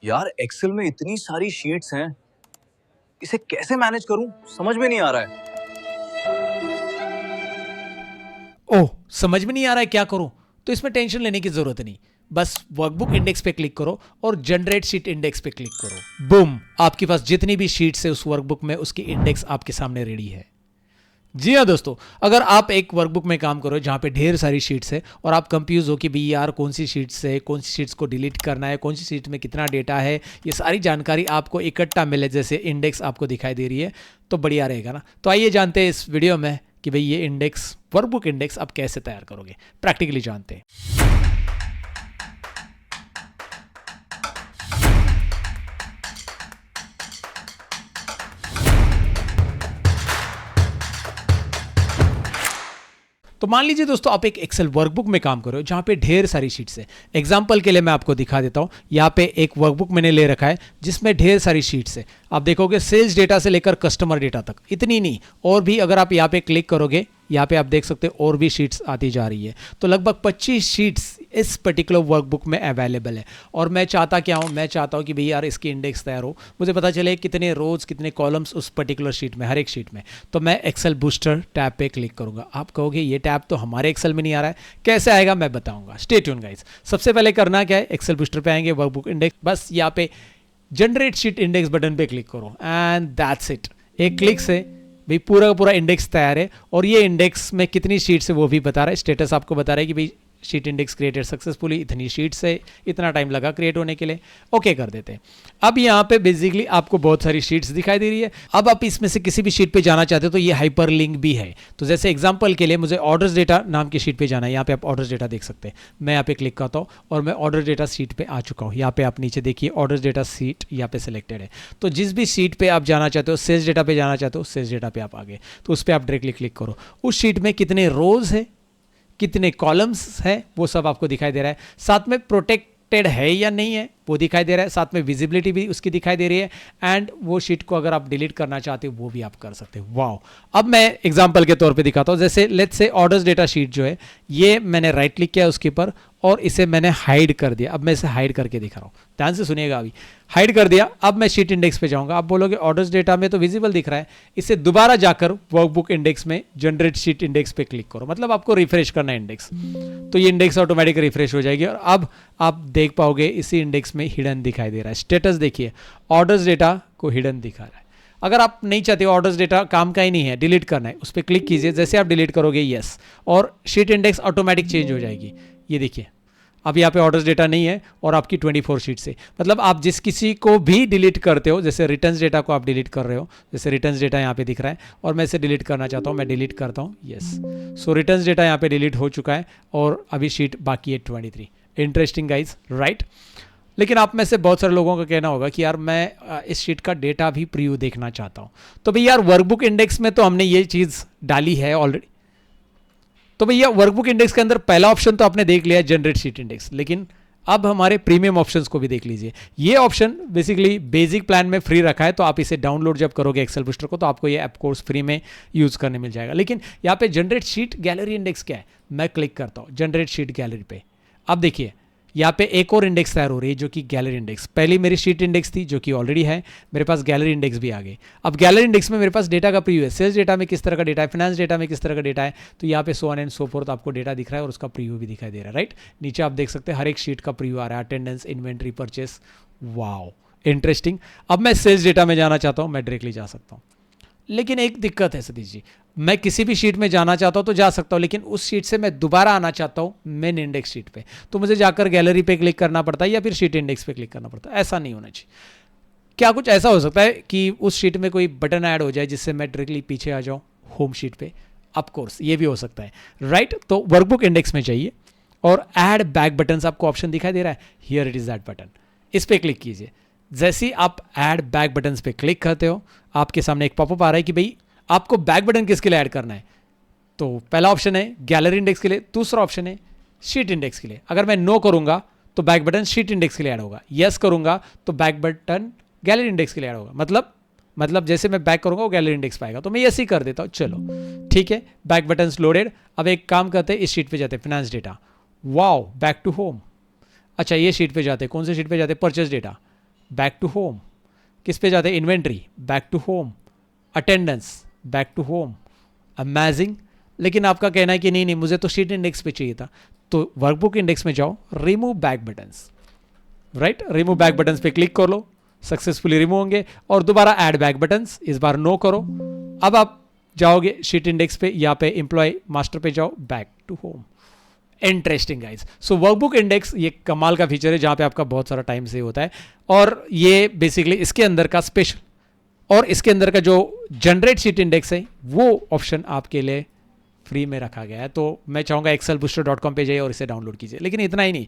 यार एक्सेल में इतनी सारी शीट्स हैं, इसे कैसे मैनेज करूं समझ में नहीं आ रहा है। ओह, समझ में नहीं आ रहा है क्या करूं? तो इसमें टेंशन लेने की जरूरत नहीं। बस वर्कबुक इंडेक्स पे क्लिक करो और जनरेट शीट इंडेक्स पे क्लिक करो। बूम, आपके पास जितनी भी शीट्स है उस वर्कबुक में उसकी इंडेक्स आपके सामने रेडी है। जी हाँ दोस्तों, अगर आप एक वर्कबुक में काम करो जहाँ पे ढेर सारी शीट्स है और आप कंफ्यूज हो कि भाई यार कौन सी शीट्स है, कौन सी शीट्स को डिलीट करना है, कौन सी शीट में कितना डेटा है, ये सारी जानकारी आपको इकट्ठा मिले जैसे इंडेक्स आपको दिखाई दे रही है तो बढ़िया रहेगा ना। तो आइए जानते हैं इस वीडियो में कि भाई ये इंडेक्स, वर्कबुक इंडेक्स आप कैसे तैयार करोगे, प्रैक्टिकली जानते हैं। तो मान लीजिए दोस्तों आप एक एक्सेल वर्कबुक में काम कर रहे हो जहां पे ढेर सारी शीट्स है। एग्जांपल के लिए मैं आपको दिखा देता हूं, यहाँ पे एक वर्कबुक मैंने ले रखा है जिसमें ढेर सारी शीट्स है। आप देखोगे सेल्स डेटा से लेकर कस्टमर डेटा तक, इतनी नहीं और भी। अगर आप यहाँ पे क्लिक करोगे, यहाँ पे आप देख सकते हो और भी शीट्स आती जा रही है। तो लगभग 25 शीट्स इस पर्टिकुलर वर्कबुक में अवेलेबल है। और मैं चाहता क्या हूँ, मैं चाहता हूँ कि भाई यार इसकी इंडेक्स तैयार हो, मुझे पता चले कितने रोज कितने कॉलम्स उस पर्टिकुलर शीट में, हर एक शीट में। तो मैं एक्सेल बूस्टर टैब पे क्लिक करूंगा। आप कहोगे ये टैब तो हमारे एक्सेल में नहीं आ रहा है, कैसे आएगा मैं बताऊंगा। Stay tune guys. सबसे पहले करना क्या है, एक्सेल बूस्टर पे आएंगे, वर्कबुक इंडेक्स, बस यहाँ पे जनरेट शीट इंडेक्स बटन पे क्लिक करो एंड दैट्स इट। एक क्लिक से भाई पूरा का पूरा इंडेक्स तैयार है। और ये इंडेक्स में कितनी शीट्स है वो भी बता रहा है, स्टेटस आपको बता रहा है कि भाई शीट इंडेक्स क्रिएटेड सक्सेसफुली, इतनी शीट्स है, इतना टाइम लगा क्रिएट होने के लिए। ओके कर देते हैं। अब यहाँ पे बेसिकली आपको बहुत सारी शीट्स दिखाई दे रही है। अब आप इसमें से किसी भी शीट पे जाना चाहते हो तो ये हाइपर लिंक भी है। तो जैसे एग्जांपल के लिए मुझे ऑर्डर्स डेटा नाम की शीट पे जाना है। यहाँ पे आप ऑर्डर्स डेटा देख सकते हैं। मैं यहाँ पे क्लिक करता हूँ और मैं ऑर्डर डेटा शीट पे आ चुका हूँ। यहाँ पे आप नीचे देखिए ऑर्डर्स डेटा शीट यहाँ पे सिलेक्टेड है। तो जिस भी शीट पे आप जाना चाहते हो, सेल्स डेटा पे जाना चाहते हो, सेल्स डेटा पे आप आ गए तो उस पर आप डायरेक्टली क्लिक करो। उस शीट में कितने रोज है, कितने कॉलम्स है, वो सब आपको दिखाई दे रहा है। साथ में प्रोटेक्टेड है या नहीं है वो दिखाई दे रहा है। साथ में विजिबिलिटी भी उसकी दिखाई दे रही है। एंड वो शीट को अगर आप डिलीट करना चाहते हो वो भी आप कर सकते हो। वाओ। अब मैं एग्जांपल के तौर पे दिखाता हूं। जैसे let's say orders data sheet जो है, ये मैंने राइट क्लिक किया उसके ऊपर और इसे मैंने हाइड कर दिया। अब मैं इसे हाइड करके दिखा रहा हूं, ध्यान से सुनिएगा। अभी हाइड कर दिया। अब मैं शीट इंडेक्स पे जाऊंगा। आप बोलोगे ऑर्डर्स डेटा में तो विजिबल दिख रहा है, इसे दोबारा जाकर वर्कबुक इंडेक्स में जनरेट शीट इंडेक्स पे क्लिक करो। मतलब आपको रिफ्रेश करना है इंडेक्स, तो ये इंडेक्स ऑटोमेटिक रिफ्रेश हो जाएगी। और अब आप देख पाओगे इसी इंडेक्स में हिडन दिखाई दे रहा है। स्टेटस देखिए, ऑर्डर्स डेटा को हिडन दिखा रहा है। अगर आप नहीं चाहते ऑर्डर्स डेटा काम का ही नहीं है, डिलीट करना है, उस पर क्लिक कीजिए। जैसे आप डिलीट करोगे यस, और शीट इंडेक्स ऑटोमेटिक चेंज हो जाएगी। ये देखिए अब यहाँ पे ऑर्डर्स डेटा नहीं है और आपकी 24 शीट से। मतलब आप जिस किसी को भी डिलीट करते हो, जैसे रिटर्न्स डेटा को आप डिलीट कर रहे हो, जैसे रिटर्न्स डेटा यहाँ पे दिख रहा है और मैं इसे डिलीट करना चाहता हूँ, मैं डिलीट करता हूँ यस। सो रिटर्न्स डेटा यहाँ पे डिलीट हो चुका है और अभी शीट बाकी है 23। Interesting guys, right. लेकिन आप में से बहुत सारे लोगों का कहना होगा कि यार मैं इस शीट का डेटा भी प्रीव्यू देखना चाहता हूँ। तो भाई यार वर्कबुक इंडेक्स में तो हमने ये चीज़ डाली है ऑलरेडी। तो भैया वर्कबुक इंडेक्स के अंदर पहला ऑप्शन तो आपने देख लिया जनरेट शीट इंडेक्स, लेकिन अब हमारे प्रीमियम ऑप्शंस को भी देख लीजिए। ये ऑप्शन बेसिकली बेसिक प्लान में फ्री रखा है, तो आप इसे डाउनलोड जब करोगे एक्सेल बूस्टर को तो आपको ये ऐप कोर्स फ्री में यूज करने मिल जाएगा। लेकिन यहाँ पे जनरेट शीट गैलरी इंडेक्स क्या है, मैं क्लिक करता हूँ जनरेट शीट गैलरी पे। अब देखिए यहाँ पे एक और इंडेक्स तैयार हो रही है जो कि गैलरी इंडेक्स। पहली मेरी शीट इंडेक्स थी जो कि ऑलरेडी है, मेरे पास गैलरी इंडेक्स भी आ गई। अब गैलरी इंडेक्स में मेरे पास डेटा का प्रीव्यू है। सेल्स डेटा में किस तरह का डेटा है, फाइनेंस डेटा में किस तरह का डेटा है, तो यहाँ पे so on and so fourth आपको डेटा दिख रहा है और उसका प्रीव्यू भी दिखाई दे रहा है, राइट। नीचे आप देख सकते हैं हर एक शीट का प्रीव्यू आ रहा है, attendance, inventory, purchase. Wow, interesting. अब मैं सेल्स डेटा में जाना चाहता हूँ, मैं डायरेक्टली जा सकता हूँ। लेकिन एक दिक्कत है सतीश जी, मैं किसी भी शीट में जाना चाहता हूं तो जा सकता हूं, लेकिन उस शीट से मैं दोबारा आना चाहता हूं मेन इंडेक्स शीट पे, तो मुझे जाकर गैलरी पे क्लिक करना पड़ता है या फिर शीट इंडेक्स पे क्लिक करना पड़ता है। ऐसा नहीं होना चाहिए। क्या कुछ ऐसा हो सकता है कि उस शीट में कोई बटन ऐड हो जाए जिससे मैं डायरेक्टली पीछे आ जाऊं होम शीट पे? ऑफकोर्स ये भी हो सकता है, राइट। तो वर्कबुक इंडेक्स में जाइए और ऐड बैक बटन आपको ऑप्शन दिखाई दे रहा है, here it is that button, इस पर क्लिक कीजिए। जैसे ही आप ऐड बैक बटन पे क्लिक करते हो आपके सामने एक पॉपअप आ रहा है कि भाई आपको बैक बटन किसके लिए ऐड करना है। तो पहला ऑप्शन है गैलरी इंडेक्स के लिए, दूसरा ऑप्शन है शीट इंडेक्स के लिए। अगर मैं नो करूंगा तो बैक बटन शीट इंडेक्स के लिए ऐड होगा, यस करूंगा तो बैक बटन गैलरी इंडेक्स के लिए ऐड होगा। मतलब जैसे मैं बैक करूंगा वो गैलरी इंडेक्स पाएगा, तो मैं यस ही कर देता हूं। चलो ठीक है, बैक बटन लोडेड। अब एक काम करते हैं, इस शीट पे जाते हैं, finance data. Wow, back to home. अच्छा ये शीट पे जाते हैं, कौन से शीट पे जाते हैं, purchase data. Back to home, किस पे जाते हैं, inventory, back to home, attendance, back to home, amazing. लेकिन आपका कहना है कि नहीं नहीं मुझे तो शीट इंडेक्स पे चाहिए था, तो वर्कबुक इंडेक्स में जाओ, remove back buttons, right, remove back buttons पे क्लिक कर लो, सक्सेसफुली रिमूव होंगे। और दोबारा ऐड बैक बटन्स, इस बार नो करो। अब आप जाओगे शीट इंडेक्स पे, यहाँ पे एम्प्लॉय मास्टर पे जाओ, back to home. Interesting guys. So workbook index ये कमाल का फीचर है जहाँ पे आपका बहुत सारा टाइम सेव होता है, और ये बेसिकली इसके अंदर का स्पेशल, और इसके अंदर का जो जनरेट शीट इंडेक्स है वो ऑप्शन आपके लिए फ्री में रखा गया है। तो मैं चाहूँगा excelbooster.com पे जाइए और इसे डाउनलोड कीजिए। लेकिन इतना ही नहीं,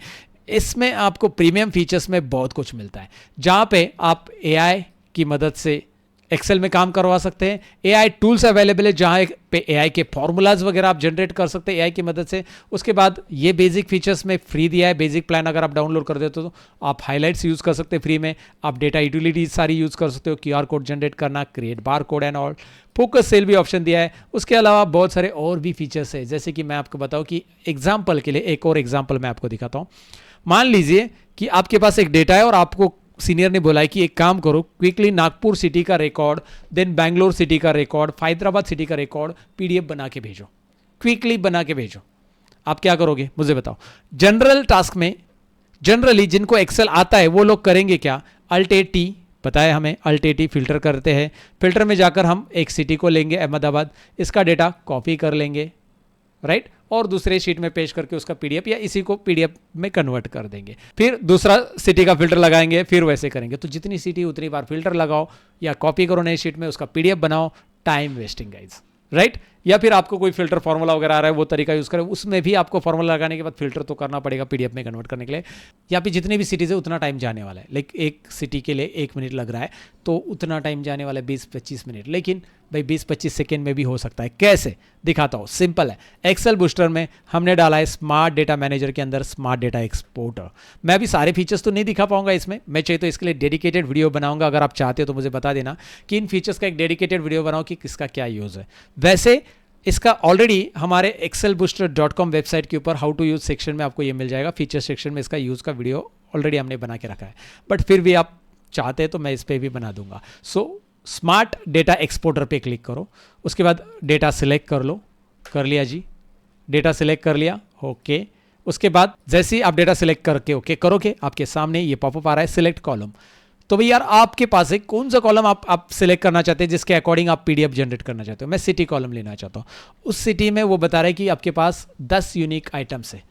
इसमें आपको प्रीमियम फीचर्स में बहुत कुछ मिलता है, जहाँ पे आप AI की मदद से एक्सेल में काम करवा सकते हैं। AI टूल्स अवेलेबल है जहाँ पे AI के फॉर्मूलाज वगैरह आप जनरेट कर सकते हैं AI की मदद से। उसके बाद ये बेसिक फीचर्स में फ्री दिया है, बेसिक प्लान अगर आप डाउनलोड कर देते हो तो आप हाईलाइट्स यूज़ कर सकते हैं फ्री में, आप डेटा यूटिलिटीज सारी यूज़ कर सकते हो, QR कोड जनरेट करना, create bar code and all, focus cell भी ऑप्शन दिया है। उसके अलावा बहुत सारे और भी फीचर्स है, जैसे कि मैं आपको बताऊँ कि एग्जाम्पल के लिए एक और एग्जाम्पल मैं आपको दिखाता हूँ। मान लीजिए कि आपके पास एक डेटा है और आपको सीनियर ने बोला है कि एक काम करो, क्विकली नागपुर सिटी का रिकॉर्ड, देन बैंगलोर सिटी का रिकॉर्ड, हैदराबाद सिटी का रिकॉर्ड PDF बना के भेजो, क्विकली बना के भेजो। आप क्या करोगे मुझे बताओ। जनरल टास्क में जनरली जिनको एक्सेल आता है वो लोग करेंगे क्या, Alt+T, पता है हमें Alt+T फिल्टर करते हैं। फिल्टर में जाकर हम एक सिटी को लेंगे अहमदाबाद, इसका डेटा कॉपी कर लेंगे, राइट, और दूसरे शीट में पेश करके उसका PDF या इसी को PDF में कन्वर्ट कर देंगे। फिर दूसरा सिटी का फिल्टर लगाएंगे, फिर वैसे करेंगे। तो जितनी सिटी उतनी बार फिल्टर लगाओ या कॉपी करो नई शीट में, उसका PDF बनाओ, टाइम वेस्टिंग गाइज, राइट। या फिर आपको कोई फिल्टर फॉर्मूला वगैरह आ रहा है वो तरीका यूज़ करें, उसमें भी आपको फॉर्मूला लगाने के बाद फिल्टर तो करना पड़ेगा PDF में कन्वर्ट करने के लिए। या फिर जितनी भी सिटीज़ है उतना टाइम जाने वाला है, लाइक एक सिटी के लिए 1 मिनट लग रहा है तो उतना टाइम जाने वाला है 20-25 मिनट, लेकिन भाई 20-25 सेकेंड में भी हो सकता है। कैसे दिखाता हूँ, सिंपल है। एक्सेल बूस्टर में हमने डाला है स्मार्ट डेटा मैनेजर के अंदर स्मार्ट डेटा एक्सपोर्टर। मैं अभी सारे फीचर्स तो नहीं दिखा पाऊंगा इसमें, मैं चाहिए तो इसके लिए डेडिकेटेड वीडियो बनाऊंगा। अगर आप चाहते हो तो मुझे बता देना कि इन फीचर्स का एक डेडिकेटेड वीडियो बनाओ कि किसका क्या यूज़ है। वैसे इसका ऑलरेडी हमारे excelbooster.com वेबसाइट के ऊपर हाउ टू यूज सेक्शन में आपको ये मिल जाएगा, फीचर सेक्शन में इसका यूज़ का वीडियो ऑलरेडी हमने बना के रखा है, बट फिर भी आप चाहते हैं तो मैं इस पर भी बना दूंगा। सो स्मार्ट डेटा एक्सपोर्टर पे क्लिक करो, उसके बाद डेटा सिलेक्ट कर लो, कर लिया जी, डेटा सिलेक्ट कर लिया, ओके। उसके बाद जैसे ही आप डेटा सिलेक्ट करके ओके करोगे, आपके सामने ये पॉपअप आ रहा है सिलेक्ट कॉलम। तो भाई यार आपके पास है कौन सा कॉलम आप सिलेक्ट करना चाहते हैं जिसके अकॉर्डिंग आप PDF जनरेट करना चाहते हो। मैं सिटी कॉलम लेना चाहता हूँ। उस सिटी में वो बता रहा है कि आपके पास 10 यूनिक आइटम्स है,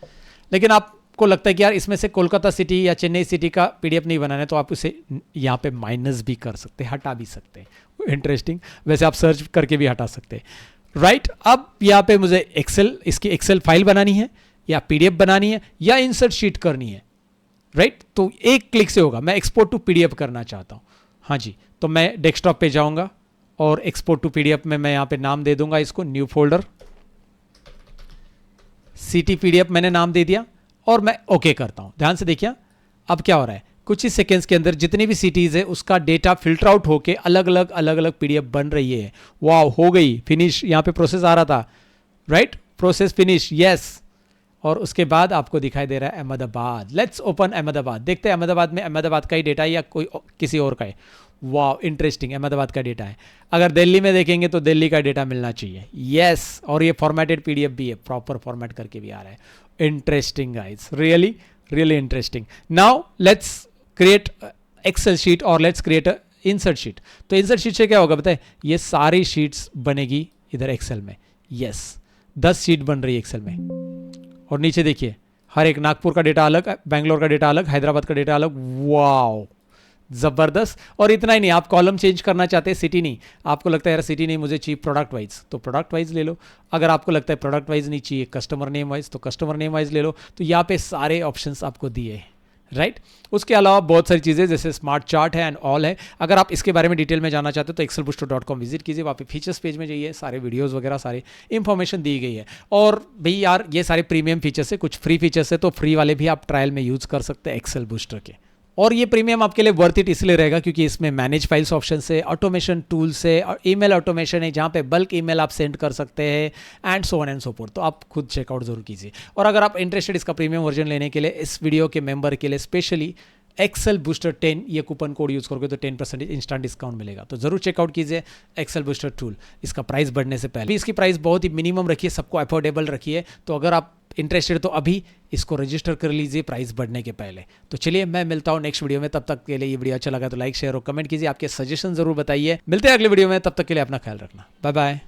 लेकिन आपको लगता है कि यार इसमें से कोलकाता सिटी या चेन्नई सिटी का PDF नहीं बनाना है, तो आप उसे यहाँ पे माइनस भी कर सकते हैं, हटा भी सकते हैं। इंटरेस्टिंग, वैसे आप सर्च करके भी हटा सकते हैं, राइट। अब यहाँ पे मुझे इसकी एक्सेल फाइल बनानी है या PDF बनानी है या इंसर्ट शीट करनी है, राइट तो एक क्लिक से होगा। मैं एक्सपोर्ट टू PDF करना चाहता हूँ, हाँ जी, तो मैं डेस्कटॉप पे जाऊंगा और एक्सपोर्ट टू PDF में मैं यहाँ पे नाम दे दूंगा इसको, न्यू फोल्डर सिटी PDF मैंने नाम दे दिया और मैं ओके करता हूँ। ध्यान से देखिए अब क्या हो रहा है, कुछ ही सेकेंड्स के अंदर जितनी भी सिटीज़ है उसका डेटा फिल्टर आउट होके अलग अलग PDF बन रही है। वाह, हो गई फिनिश, यहाँ पे प्रोसेस आ रहा था, राइट, प्रोसेस फिनिश, यस। और उसके बाद आपको दिखाई दे रहा है अहमदाबाद। लेट्स ओपन अहमदाबाद, देखते हैं अहमदाबाद में अहमदाबाद का ही डेटा है या कोई किसी और का है। वाह इंटरेस्टिंग, अहमदाबाद का डेटा है। अगर दिल्ली में देखेंगे तो दिल्ली का डेटा मिलना चाहिए, यस। और ये फॉर्मेटेड PDF भी है, प्रॉपर फॉर्मेट करके भी आ रहा है। Interesting guys, really really interesting. Now let's create excel sheet और लेट्स क्रिएट इंसर्ट शीट। तो इंसर्ट शीट से क्या होगा बताए, ये सारी शीट्स बनेगी इधर एक्सेल में, यस 10 शीट बन रही है एक्सेल में। और नीचे देखिए हर एक, नागपुर का डेटा अलग, बैंगलोर का डेटा अलग, हैदराबाद का डेटा अलग। वाओ जबरदस्त। और इतना ही नहीं, आप कॉलम चेंज करना चाहते हैं, सिटी नहीं, आपको लगता है यार सिटी नहीं मुझे चाहिए प्रोडक्ट वाइज, तो प्रोडक्ट वाइज ले लो। अगर आपको लगता है प्रोडक्ट वाइज नहीं चाहिए, कस्टमर नेम वाइज, तो कस्टमर नेम वाइज ले लो। तो यहाँ पे सारे ऑप्शंस आपको दिए हैं, राइट। उसके अलावा बहुत सारी चीज़ें जैसे स्मार्ट चार्ट है एंड ऑल है। अगर आप इसके बारे में डिटेल में जानना चाहते हो तो excelbooster.com विजिट कीजिए, वहाँ पे फीचर्स पेज में जाइए, सारे वीडियोस वगैरह सारी इंफॉर्मेशन दी गई है। और भाई यार ये सारे प्रीमियम फीचर्स है, कुछ फ्री फीचर्स है, तो फ्री वाले भी आप ट्रायल में यूज़ कर सकते हैं एक्सेल बूस्टर के। और ये प्रीमियम आपके लिए वर्थ इट इसलिए रहेगा क्योंकि इसमें मैनेज फाइल्स ऑप्शन से, ऑटोमेशन टूल्स है और ईमेल ऑटोमेशन है जहाँ पे बल्क ईमेल आप सेंड कर सकते हैं and so on and so fourth. तो आप खुद चेकआउट जरूर कीजिए। और अगर आप इंटरेस्टेड इसका प्रीमियम वर्जन लेने के लिए, इस वीडियो के मेंबर के लिए स्पेशली एक्सेल बूस्टर 10 ये कूपन कोड यूज़ करोगे तो 10% इंस्टेंट डिस्काउंट मिलेगा। तो ज़रूर चेकआउट कीजिए एक्सेल बूस्टर टूल इसका प्राइस बढ़ने से पहले। इसकी प्राइस बहुत ही मिनिमम रखिए, सबको अफोर्डेबल रखिए। तो अगर आप इंटरेस्टेड तो अभी इसको रजिस्टर कर लीजिए प्राइस बढ़ने के पहले। तो चलिए मैं मिलता हूँ नेक्स्ट वीडियो में, तब तक के लिए ये वीडियो अच्छा लगा तो लाइक शेयर और कमेंट कीजिए, आपके सजेशन ज़रूर बताइए। मिलते हैं अगले वीडियो में, तब तक के लिए अपना ख्याल रखना, बाय बाय।